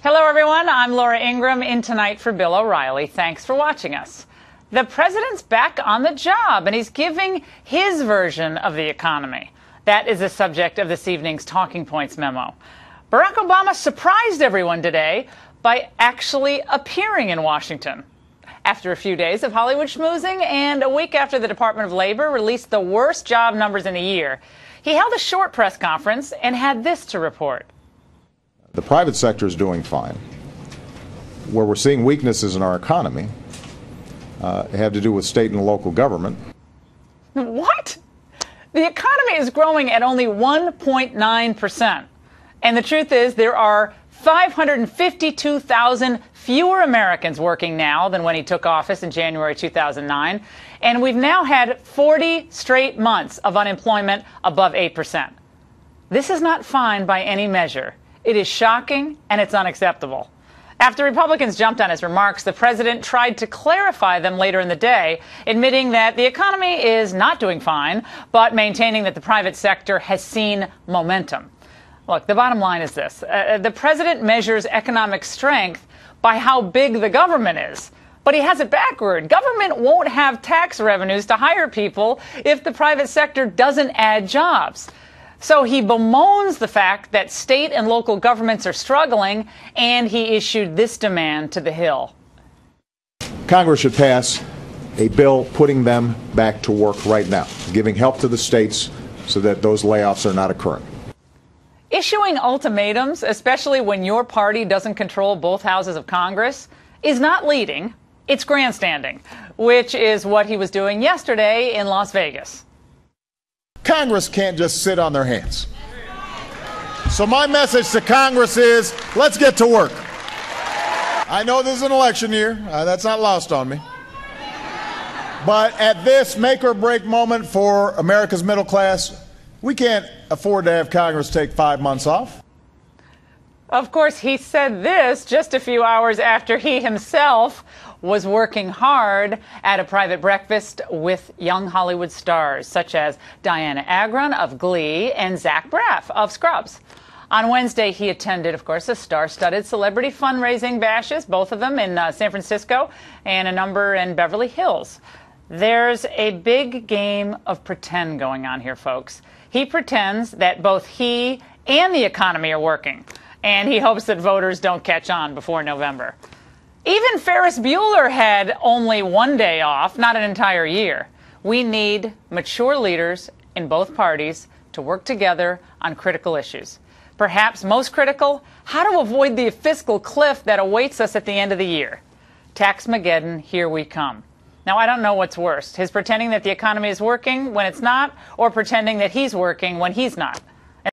Hello, everyone. I'm Laura Ingraham in tonight for Bill O'Reilly. Thanks for watching us. The president's back on the job, and he's giving his version of the economy. That is the subject of this evening's Talking Points memo. Barack Obama surprised everyone today by actually appearing in Washington. After a few days of Hollywood schmoozing and a week after the Department of Labor released the worst job numbers in a year, he held a short press conference and had this to report. The private sector is doing fine. Where we're seeing weaknesses in our economy have to do with state and local government. What? The economy is growing at only 1.9%. And the truth is there are 552,000 fewer Americans working now than when he took office in January 2009. And we've now had 40 straight months of unemployment above 8%. This is not fine by any measure. It is shocking and it's unacceptable. After Republicans jumped on his remarks, the president tried to clarify them later in the day, admitting that the economy is not doing fine, but maintaining that the private sector has seen momentum. Look, the bottom line is this. The president measures economic strength by how big the government is. But he has it backward. Government won't have tax revenues to hire people if the private sector doesn't add jobs. So he bemoans the fact that state and local governments are struggling, and he issued this demand to the Hill. Congress should pass a bill putting them back to work right now, giving help to the states so that those layoffs are not occurring. Issuing ultimatums, especially when your party doesn't control both houses of Congress, is not leading, it's grandstanding, which is what he was doing yesterday in Las Vegas. Congress can't just sit on their hands. So my message to Congress is, let's get to work. I know this is an election year. That's not lost on me. But at this make or break moment for America's middle class, we can't afford to have Congress take 5 months off. Of course, he said this just a few hours after he himself was working hard at a private breakfast with young Hollywood stars such as Diana Agron of Glee and Zach Braff of Scrubs. On Wednesday, he attended, of course, a star-studded celebrity fundraising bashes, both of them in San Francisco and a number in Beverly Hills. There's a big game of pretend going on here, folks. He pretends that both he and the economy are working, and he hopes that voters don't catch on before November. Even Ferris Bueller had only one day off, not an entire year. We need mature leaders in both parties to work together on critical issues. Perhaps most critical, how to avoid the fiscal cliff that awaits us at the end of the year. Tax-mageddon, here we come. Now, I don't know what's worse, his pretending that the economy is working when it's not, or pretending that he's working when he's not.